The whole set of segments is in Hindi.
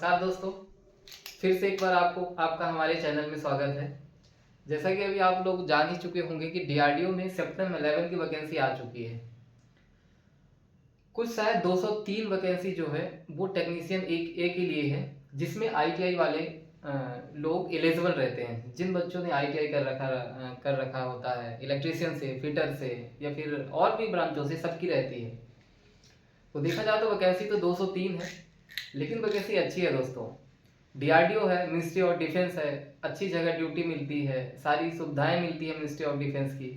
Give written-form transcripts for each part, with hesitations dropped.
नमस्कार दोस्तों, फिर से एक बार आपका हमारे चैनल में स्वागत है। जैसा कि अभी आप लोग जान ही चुके होंगे कि डीआरडीओ में सितंबर 11 की वैकेंसी आ चुकी है। कुछ शायद 203 वैकेंसी जो है वो टेक्नीशियन एक ही लिए है, जिसमें आईटीआई वाले लोग एलिजिबल रहते हैं। जिन बच्चों ने आईटीआई कर रखा होता है, इलेक्ट्रीशियन से, फिटर से या फिर और भी ब्रांचों से, सबकी रहती है। तो देखा जाए तो वैकेंसी तो 203 है, लेकिन वैकेंसी अच्छी है दोस्तों। डीआरडीओ है, मिनिस्ट्री ऑफ डिफेंस है, अच्छी जगह ड्यूटी मिलती है, सारी सुविधाएं मिलती है मिनिस्ट्री ऑफ डिफेंस की।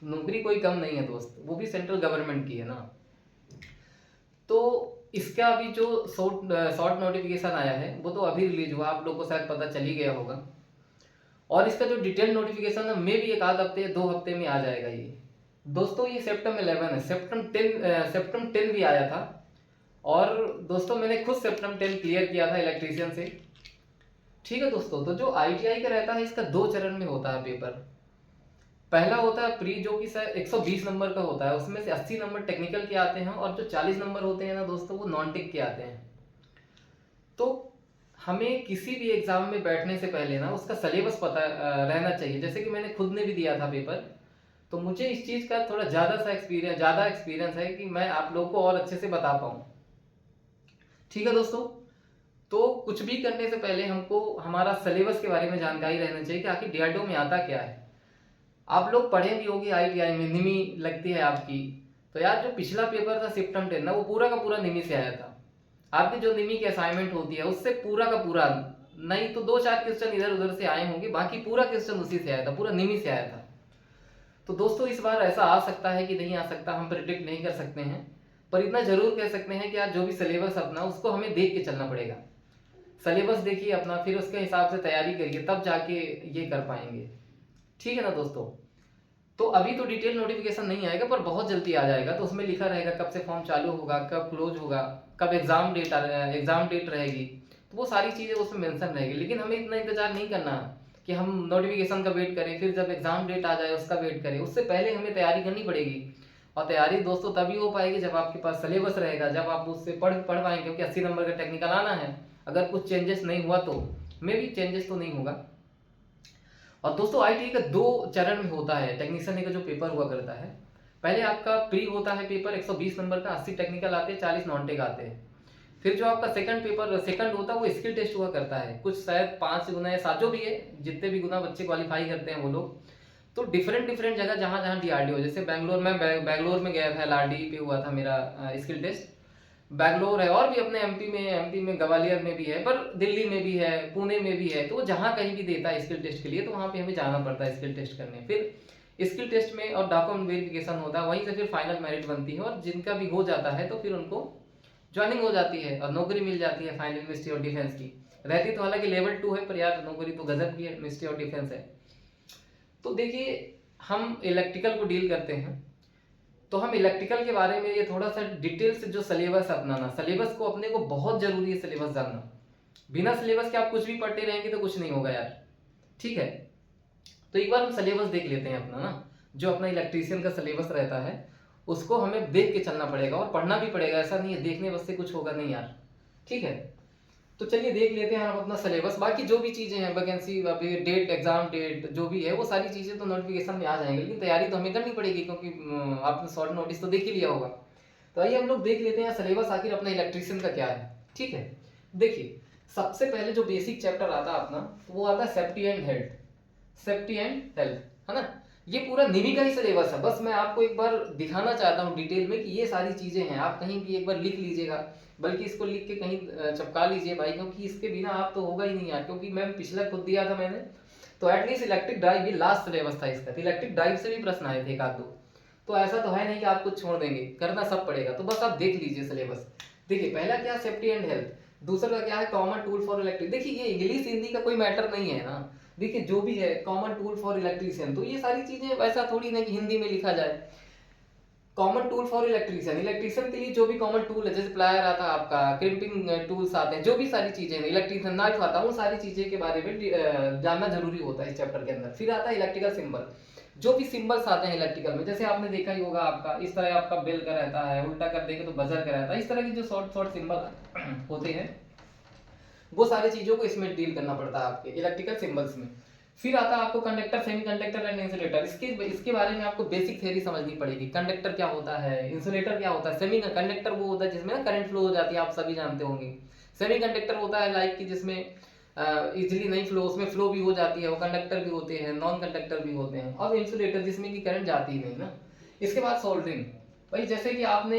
तो नौकरी कोई कम नहीं है दोस्त, वो भी सेंट्रल गवर्नमेंट की है ना। तो इसका अभी जो शॉर्ट नोटिफिकेशन आया है वो तो अभी रिलीज हुआ, आप लोग को शायद पता चल ही गया होगा। और इसका जो डिटेल नोटिफिकेशन है मे भी एक आध हफ्ते 2 हफ्ते में आ जाएगा ये दोस्तों। ये सितंबर 11 है, सितंबर 10 भी आया था। और दोस्तों मैंने खुद सितंबर 10 क्लियर किया था इलेक्ट्रीशियन से। ठीक है दोस्तों, तो जो आईटीआई का रहता है इसका 2 चरण में होता है पेपर। पहला होता है प्री, जो कि सर 120 नंबर का होता है, उसमें से 80 नंबर टेक्निकल के आते हैं और जो 40 नंबर होते हैं ना दोस्तों, वो नॉन टेक के आते हैं। तो हमें किसी भी एग्जाम में बैठने से पहले ना उसका सिलेबस पता रहना चाहिए। जैसे कि मैंने खुद ने भी दिया था पेपर, तो मुझे इस चीज़ का थोड़ा ज़्यादा एक्सपीरियंस है कि मैं आप लोग को और अच्छे से बता पाऊँ। ठीक है दोस्तों, तो कुछ भी करने से पहले हमको हमारा सिलेबस के बारे में जानकारी रहना चाहिए कि आखिर डीआरडीओ में आता क्या है। आप लोग पढ़े भी होंगे, आईटीआई में निमी लगती है आपकी। तो यार जो पिछला पेपर था सितंबर 10 ना, वो पूरा का पूरा निमी से आया था। आपकी जो निमी की असाइनमेंट होती है उससे पूरा का पूरा, नहीं तो 2-4 क्वेश्चन इधर उधर से आए होंगे, बाकी पूरा क्वेश्चन उसी से आया था, पूरा निमी से आया था। तो दोस्तों इस बार ऐसा आ सकता है कि नहीं आ सकता, हम प्रिडिक्ट नहीं कर सकते हैं। पर इतना जरूर कह सकते हैं कि यार जो भी सिलेबस अपना उसको हमें देख के चलना पड़ेगा। सिलेबस देखिए अपना, फिर उसके हिसाब से तैयारी करिए, तब जाके ये कर पाएंगे। ठीक है ना दोस्तों। तो अभी तो डिटेल नोटिफिकेशन नहीं आएगा, पर बहुत जल्दी आ जाएगा। तो उसमें लिखा रहेगा कब से फॉर्म चालू होगा, कब क्लोज होगा, कब एग्जाम डेट रहेगी। तो वो सारी चीज़ें उसमें मेंशन रहेगी। लेकिन हमें इतना इंतजार नहीं करना कि हम नोटिफिकेशन का वेट करें, फिर जब एग्जाम डेट आ जाए उसका वेट करें। उससे पहले हमें तैयारी करनी पड़ेगी। और तैयारी दोस्तों तभी हो पाएगी जब आपके पास सिलेबस रहेगा, जब आप उससे पढ़ पाएंगे। क्योंकि 80 नंबर का टेक्निकल आना है, अगर कुछ चेंजेस नहीं हुआ तो, मे भी चेंजेस तो नहीं होगा। और दोस्तों आईटीआई का 2 चरण में होता है टेक्नीशियन का जो पेपर हुआ करता है। पहले आपका प्री होता है पेपर 120 नंबर का, 80 टेक्निकल आते हैं, 40 नॉन टेक आते हैं। फिर जो आपका सेकंड होता है वो स्किल टेस्ट हुआ करता है। कुछ शायद 5 गुना या 7 जो भी है, जितने भी गुना बच्चे क्वालिफाई करते हैं वो लोग। तो डिफरेंट जगह, जहाँ जहाँ डीआरडीओ, जैसे बैंगलोर में गया था, एलआरडी पे हुआ था मेरा स्किल टेस्ट। बैंगलोर है और भी अपने एमपी में ग्वालियर में भी है, पर दिल्ली में भी है, पुणे में भी है। तो वो जहाँ कहीं भी देता है स्किल टेस्ट के लिए, तो वहाँ पे हमें जाना पड़ता है स्किल टेस्ट करने। फिर स्किल टेस्ट में और डॉक्यूमेंट वेरिफिकेशन होता है, वहीं से फिर फाइनल मेरिट बनती है। और जिनका भी हो जाता है तो फिर उनको ज्वाइनिंग हो जाती है और नौकरी मिल जाती है फाइनल मिनिस्ट्री ऑफ डिफेंस की। रहती तो हालांकि लेवल 2 है, पर यार नौकरी तो गजब की है, मिनिस्ट्री ऑफ डिफेंस है। तो देखिए, हम इलेक्ट्रिकल को डील करते हैं, तो हम इलेक्ट्रिकल के बारे में ये थोड़ा सा डिटेल से जो सिलेबस अपनाना, सिलेबस को अपने को बहुत जरूरी है सिलेबस जानना। बिना सिलेबस के आप कुछ भी पढ़ते रहेंगे तो कुछ नहीं होगा यार। ठीक है, तो एक बार हम सिलेबस देख लेते हैं अपना ना। जो अपना इलेक्ट्रीशियन का सिलेबस रहता है उसको हमें देख के चलना पड़ेगा और पढ़ना भी पड़ेगा। ऐसा नहीं है देखने बस से कुछ होगा नहीं यार। ठीक है, तो चलिए देख लेते हैं हम अपना सिलेबस। बाकी जो भी चीज़ें हैं, वैकेंसी अभी डेट, एग्जाम डेट जो भी है, वो सारी चीज़ें तो नोटिफिकेशन में आ जाएंगी। लेकिन तैयारी तो हमें करनी पड़ेगी, क्योंकि आपने शॉर्ट नोटिस तो देख ही लिया होगा। तो आइए हम लोग देख लेते हैं सिलेबस आखिर अपना इलेक्ट्रीशियन का क्या है। ठीक है, देखिए सबसे पहले जो बेसिक चैप्टर आता है अपना, वो आता है safety and health. Safety and health है ना, ये पूरा निमी का ही सिलेबस है। बस मैं आपको एक बार दिखाना चाहता हूँ डिटेल में कि ये सारी चीजें हैं। आप कहीं भी एक बार लिख लीजिएगा, बल्कि इसको लिख के कहीं चिपका लीजिए भाई, क्योंकि इसके बिना आप तो होगा ही नहीं यार। क्योंकि मैं पिछला खुद दिया था मैंने, तो एटलीस्ट इलेक्ट्रिक ड्राइव, ये लास्ट सिलेबस था इसका, तो इलेक्ट्रिक ड्राइव से भी प्रश्न आए थे एक आध दो। तो ऐसा तो है नहीं कि आप कुछ छोड़ देंगे, करना सब पड़ेगा। तो बस आप देख लीजिए सिलेबस। देखिए पहला क्या है, सेफ्टी एंड हेल्थ। दूसरा क्या है, कॉमन टूल फॉर इलेक्ट्रिक। देखिए ये इंग्लिश हिंदी का कोई मैटर नहीं है ना। देखिए जो भी है कॉमन टूल फॉर इलेक्ट्रीशियन, तो ये सारी चीजें वैसा थोड़ी ना कि हिंदी में लिखा जाए। Common tool for electrician, electrician के लिए जो भी कॉमन टूल है, जैसे प्लायर आता है आपका, क्रिम्पिंग टूल्स आते हैं, जो भी सारी चीजें इलेक्ट्रीशियन, नाइफ आता है, उन सारी चीजें के बारे में जानना जरूरी होता है इस चैप्टर के अंदर। फिर आता है इलेक्ट्रिकल सिंबल। जो भी सिंबल्स आते हैं इलेक्ट्रिकल में, जैसे आपने देखा ही होगा, आपका इस तरह आपका बेल का रहता है, उल्टा कर देंगे तो बजर का रहता है, इस तरह की जो शॉर्ट शॉर्ट सिंबल होते हैं वो सारी चीज़ों को इसमें डील करना पड़ता है आपके इलेक्ट्रिकल सिंबल्स में। फिर आता है आपको कंडक्टर, सेमीकंडक्टर एंड इंसुलेटर। इसके बारे में आपको बेसिक थ्योरी समझनी पड़ेगी। कंडक्टर क्या होता है, इंसुलेटर क्या होता है। सेमी कंडक्टर वो होता है जिसमें ना करंट फ्लो हो जाती है, आप सभी जानते होंगे। सेमी कंडक्टर होता है लाइक कि जिसमें इजिली नहीं फ्लो, उसमें फ्लो भी हो जाती है, वो कंडक्टर भी होते हैं, नॉन कंडक्टर भी होते हैं। और इंसुलेटर जिसमें कि करंट जाती ही नहीं ना। इसके बाद सोल्डरिंग, भाई जैसे कि आपने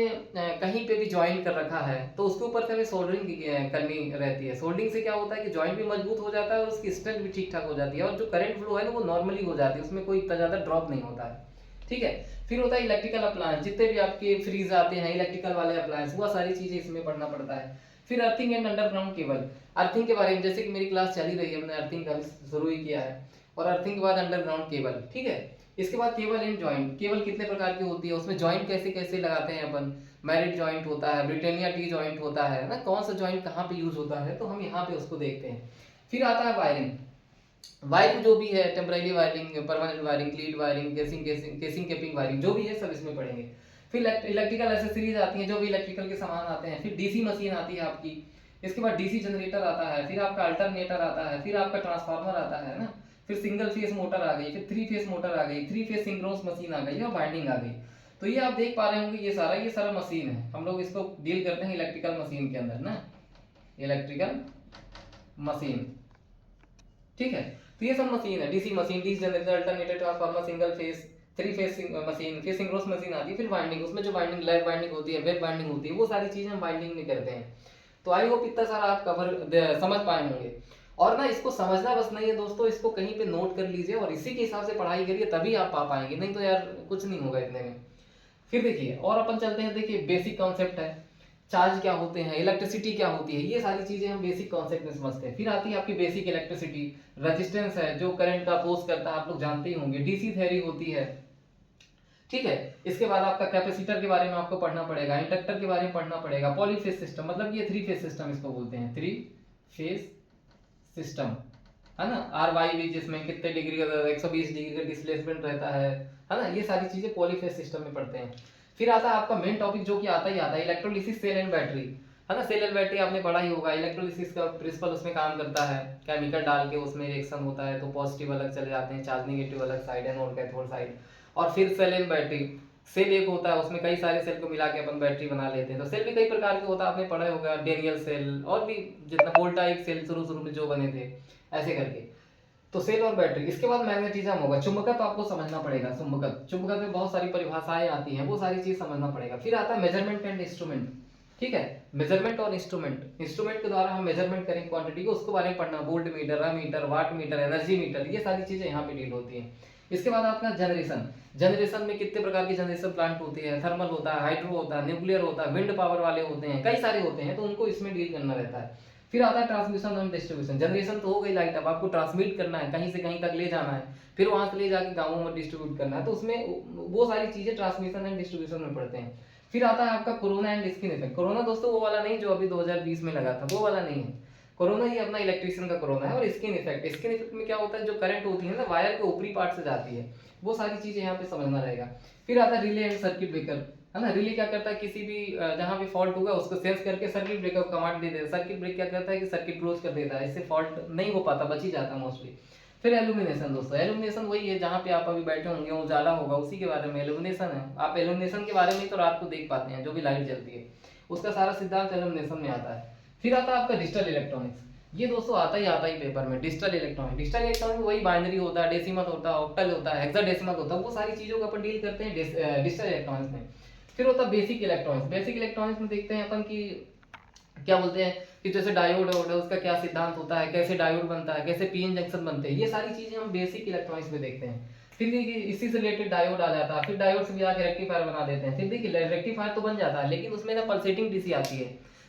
कहीं पे भी ज्वाइन कर रखा है तो उसके ऊपर से हमें सोल्डरिंग करनी रहती है। सोल्डरिंग से क्या होता है कि ज्वाइंट भी मजबूत हो जाता है और उसकी स्ट्रेंथ भी ठीक ठाक हो जाती है, और जो करंट फ्लो है ना वो नॉर्मली हो जाती है, उसमें कोई इतना ज़्यादा ड्रॉप नहीं होता है। ठीक है। फिर होता है इलेक्ट्रिकल अप्लायंस, जितने भी आपके फ्रीज आते हैं इलेक्ट्रिकल वाले अप्लायंस, वो सारी चीज़ें इसमें पढ़ना पड़ता है। फिर earthing and underground cable, earthing के बारे में जैसे कि मेरी क्लास चल ही रही है, हमने अर्थिंग का शुरू ही किया है। और अर्थिंग के बाद अंडरग्राउंड केबल, ठीक है। इसके बाद केबल एंड जॉइंट, केबल कितने प्रकार की होती है, उसमें जॉइंट कैसे कैसे लगाते हैं अपन। मैरिट जॉइंट होता है, ब्रिटानिया टी जॉइंट होता है ना, कौन सा जॉइंट कहाँ पे यूज होता है, तो हम यहाँ पे उसको देखते हैं। फिर आता है वायरिंग, वायरिंग जो भी है, temporary wiring, permanent wiring, lead wiring, casing capping wiring, जो भी है सब इसमें पढ़ेंगे। फिर इलेक्ट्रिकल एसेसरीज आती हैं, जो भी इलेक्ट्रिकल के सामान आते हैं। फिर डीसी मशीन आती है आपकी। इसके बाद डीसी जनरेटर आता है, फिर आपका अल्टरनेटर आता है, फिर आपका ट्रांसफार्मर आता है ना। फिर सिंगल फेस मोटर आ गई, फिर 3 फेस मोटर आ गई, 3 फेस सिंक्रोनस मशीन आ गई और बाइंडिंग आ गई। तो ये आप देख पा रहे होंगे, ये सारा मशीन है, हम लोग इसको डील करते हैं इलेक्ट्रिकल मशीन के अंदर ना, इलेक्ट्रिकल मशीन। ठीक है। तो ये सब मशीन है, DC machine, DC generator, alternator, transformer, single phase, 3 face machine, फिर सिंक्रोनस मशीन आती है। फिर बाइंडिंग, उसमें जो बाइंडिंग, लैब बाइंडिंग होती है, वेब बाइंडिंग होती है, वो सारी चीजें हम बाइंडिंग में करते हैं। तो आई होप इतना सारा आप समझ पाए होंगे। और ना इसको समझना बस नहीं है दोस्तों, इसको कहीं पे नोट कर लीजिए और इसी के हिसाब से पढ़ाई करिए, तभी आप पा पाएंगे, नहीं तो यार कुछ नहीं होगा इतने में। फिर देखिए और अपन चलते हैं, देखिए बेसिक कॉन्सेप्ट है, चार्ज क्या होते हैं, इलेक्ट्रिसिटी क्या होती है, ये सारी चीजें हम बेसिक कॉन्सेप्ट में समझते हैं। फिर आती है आपकी बेसिक इलेक्ट्रिसिटी, रेजिस्टेंस है जो करंट का अपोज करता है, आप लोग जानते ही होंगे। डीसी थ्योरी होती है, ठीक है। इसके बाद आपका कैपेसिटर के बारे में आपको पढ़ना पड़ेगा, इंडक्टर के बारे में पढ़ना पड़ेगा, पॉलीफेज सिस्टम, मतलब ये 3 फेज सिस्टम इसको बोलते हैं, 3 फेज सिस्टम, है ना। आर वाई भी, जिसमें कितने डिग्री का 120 डिग्री का डिस्प्लेसमेंट रहता है ना। ये सारी चीजें पॉलीफेज सिस्टम में पढ़ते हैं। फिर आता है आपका मेन टॉपिक जो कि आता ही आता है, इलेक्ट्रोलिसिस, सेल एंड बैटरी, है ना। सेल एंड बैटरी आपने पढ़ा ही होगा। इलेक्ट्रोलिसिस का प्रिंसिपल उसमें काम करता है, केमिकल डाल के उसमें रिएक्शन होता है तो पॉजिटिव अलग चले जाते हैं, चार्ज नेगेटिव अलग साइड, एनोड कैथोड साइड। और फिर सेल एंड बैटरी, सेल एक होता है, उसमें कई सारे सेल को मिला के अपन बैटरी बना लेते हैं। तो सेल भी कई प्रकार के होता है, आपने पढ़ा होगा, डेनियल सेल और भी जितना, वोल्टाइक सेल शुरू में जो बने थे, ऐसे करके। तो सेल और बैटरी। इसके बाद मैग्नेटिज्म होगा, चुंबकत्व आपको समझना पड़ेगा, चुंबकत्व में बहुत सारी परिभाषाएं आती हैं, वो सारी चीज समझना पड़ेगा। फिर आता है मेजरमेंट एंड इंस्ट्रूमेंट, ठीक है। मेजरमेंट और इंस्ट्रूमेंट, इंस्ट्रूमेंट के द्वारा हम मेजरमेंट करेंगे क्वांटिटी को, उसके बारे में पढ़ना, volt meter, ammeter, watt meter, energy meter, ये सारी चीजें यहाँ पे डील होती हैं। इसके बाद आपका जनरेशन, जनरेशन में कितने प्रकार की जनरेशन प्लांट होती है, थर्मल होता है, हाइड्रो होता है, न्यूक्लियर होता है, विंड पावर वाले होते हैं, कई सारे होते हैं, तो उनको इसमें डील करना रहता है। फिर आता है ट्रांसमिशन एंड डिस्ट्रीब्यूशन, जनरेशन तो हो गई लाइट, अब आपको ट्रांसमिट करना है, कहीं से कहीं तक ले जाना है, फिर वहां से ले जाके गाँवों में डिस्ट्रीब्यूट करना है, तो उसमें वो सारी चीजें ट्रांसमिशन एंड डिस्ट्रीब्यूशन में पढ़ते हैं। फिर आता है आपका corona and skin effect. Corona दोस्तों वो वाला नहीं जो अभी 2020 में लगा था, वो वाला नहीं है। कोरोना ही अपना इलेक्ट्रिशियन का कोरोना है। और स्किन इफेक्ट, स्किन इफेक्ट में क्या होता है, जो करंट होती है ना वायर के ऊपरी पार्ट से जाती है, वो सारी चीजें यहाँ पे समझना रहेगा। फिर आता है रिले एंड सर्किट ब्रेकर, है ना। रिले क्या करता है, किसी भी जहाँ भी फॉल्ट होगा उसको सेंस करके सर्किट ब्रेकर को कमांड दे देता है। सर्किट ब्रेक क्या करता है कि सर्किट क्लोज कर देता है, इससे फॉल्ट नहीं हो पाता, बच ही जाता मोस्टली। फिर एल्यूमिनेशन दोस्तों, एल्यूमिनेशन वही है जहाँ पे आप अभी बैठे होंगे, उजाला होगा, उसी के बारे में एल्यूमिनेशन है। आप एल्यूमिनेशन के बारे में तो रात को देख पाते हैं, जो भी लाइट जलती है उसका सारा सिद्धांत एल्यूमिनेशन में आता है। फिर आता है आपका डिजिटल इलेक्ट्रॉनिक्स, ये दोस्तों आता ही पेपर में, डिजिटल इलेक्ट्रॉनिक। डिजिटल इलेक्ट्रॉनिक वही बाइनरी होता है, डेसिमल होता है, ऑक्टल होता है, हेक्साडेसिमल होता है, वो सारी चीजों को अपन डील करते हैं डिजिटल इलेक्ट्रॉनिक्स में। फिर होता है बेसिक इलेक्ट्रॉनिक्स, बेसिक इलेक्ट्रॉनिक्स में देखते हैं अपन की क्या बोलते हैं कि जैसे डायोड है उसका क्या सिद्धांत होता है, कैसे डायोड बनता है, कैसे पीएन जंक्शन बनते हैं, ये सारी चीजें हम बेसिक इलेक्ट्रॉनिक्स में देखते हैं। फिर देखिए इसी से रिलेटेड डायोड आ जाता है, फिर डायोड से भी आके रेक्टिफायर बना देते हैं। फिर देखिए रेक्टिफायर तो बन जाता है, लेकिन उसमें ना पल्सेटिंग डीसी आती है।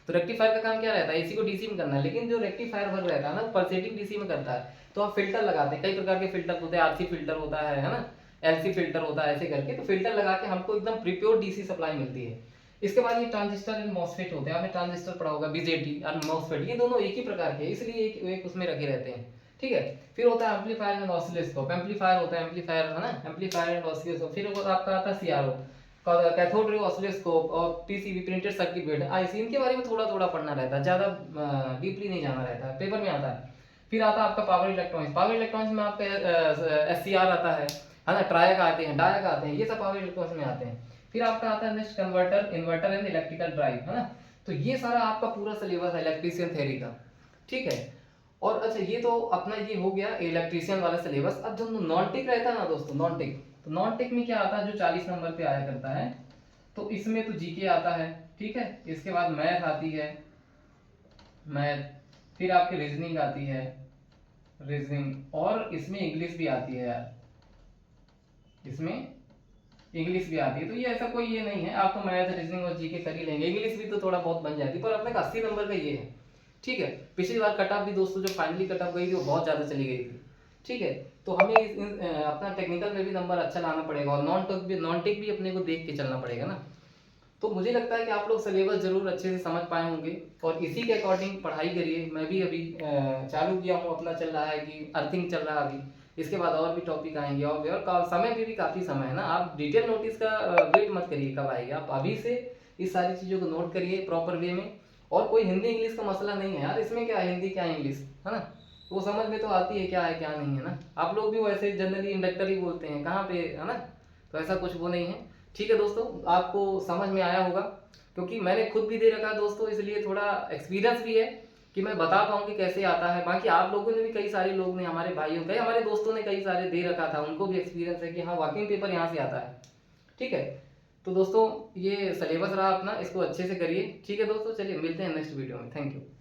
तो रेक्टिफायर का काम क्या रहता है, इसी को डीसी में करना है, लेकिन जो रेक्टिफायर भर रहता है ना पल्सेटिंग डीसी में करता है। तो आप फिल्टर लगाते हैं, कई प्रकार के फिल्टर होते हैं, आरसी फिल्टर होता है ना, एलसी फिल्टर होता है, ऐसे करके तो फिल्टर लगा के हमको एकदम प्रीप्योर डीसी सप्लाई मिलती है। इसके बाद ये ट्रांजिस्टर एंड मॉसफेट होते हैं, आपने ट्रांजिस्टर पढ़ा होगा, बीजेटी और मॉसफेट, ये दोनों एक ही प्रकार के, इसलिए एक उसमें रखे रहते हैं, ठीक है। फिर होता है एम्पलीफायर एंड ऑसिलोस्कोप, एम्पलीफायर होता है, एम्पलीफायर है ना, एम्पलीफायर एंड ऑसिलोस्कोप। फिर आपका आता है सीआरओ, कैथोड रे ऑसिलोस्कोप और PCB printed circuit board, IC, इनके बारे में थोड़ा थोड़ा पढ़ना रहता है, ज़्यादा डीपली नहीं जाना रहता है, पेपर में आता है। फिर आता है आपका पावर इलेक्ट्रॉनिक्स। पावर इलेक्ट्रॉनिक्स में आपका एससीआर आता है ना, ट्रायक आते हैं, डायक आते हैं, ये सब पावर इलेक्ट्रॉनिक्स में आते हैं। फिर आपका आता है next converter, inverter and electrical drive, है ना। तो ये सारा आपका पूरा सिलेबस है इलेक्ट्रीशियन थ्योरी का, ठीक है। और अच्छा, ये तो अपना ये हो गया इलेक्ट्रीशियन वाला सिलेबस। अब जो नॉन टेक रहता है ना दोस्तों, नॉन टेक, तो नॉन टेक में क्या आता है, जो 40 नंबर पे आया करता है, तो इसमें तो जीके आता है, ठीक है। इसके बाद मैथ आती है, मैथ, फिर आपकी रीजनिंग आती है, रीजनिंग, और इसमें इंग्लिश भी आती है यार, इसमें इंग्लिश भी आती है। तो ये ऐसा कोई ये नहीं है, आप तो मैथ रीजनिंग और जीके कर ही लेंगे, इंग्लिश भी तो थोड़ा बहुत बन जाती है, पर अपने का 80 नंबर का ये है, ठीक है। पिछली बार कट ऑफ भी दोस्तों जो फाइनली कट ऑफ गई थी वो बहुत ज़्यादा चली गई थी, ठीक है। तो हमें अपना टेक्निकल में भी नंबर अच्छा लाना पड़ेगा, और नॉन टेक भी अपने को देख के चलना पड़ेगा ना। तो मुझे लगता है कि आप लोग सिलेबस जरूर अच्छे से समझ पाए होंगे, और इसी के अकॉर्डिंग पढ़ाई करिए। मैं भी अभी चालू किया हूँ, अपना चल रहा है कि अर्थिंग चल रहा है अभी, इसके बाद और भी टॉपिक आएंगे, और समय भी काफ़ी समय है ना। आप डिटेल नोटिस का वेट मत करिए कब आएगा, आप अभी से इस सारी चीज़ों को नोट करिए प्रॉपर वे में। और कोई हिंदी इंग्लिश का मसला नहीं है यार, इसमें क्या हिंदी क्या इंग्लिश, है ना, वो समझ में तो आती है क्या है क्या नहीं है ना। आप लोग भी वैसे जनरली इंडक्टर ही बोलते हैं कहाँ पे, है ना, तो ऐसा कुछ वो नहीं है, ठीक है दोस्तों। आपको समझ में आया होगा, क्योंकि मैंने खुद भी दे रखा दोस्तों, इसलिए थोड़ा एक्सपीरियंस भी है कि मैं बता पाऊँ कि कैसे आता है। बाकी आप लोगों ने भी, कई सारे लोग ने, हमारे भाइयों कई हमारे दोस्तों ने कई सारे दे रखा था, उनको भी एक्सपीरियंस है कि हाँ वाकिंग पेपर यहाँ से आता है, ठीक है। तो दोस्तों ये सिलेबस रहा अपना, इसको अच्छे से करिए, ठीक है दोस्तों। चलिए मिलते हैं नेक्स्ट वीडियो में, थैंक यू।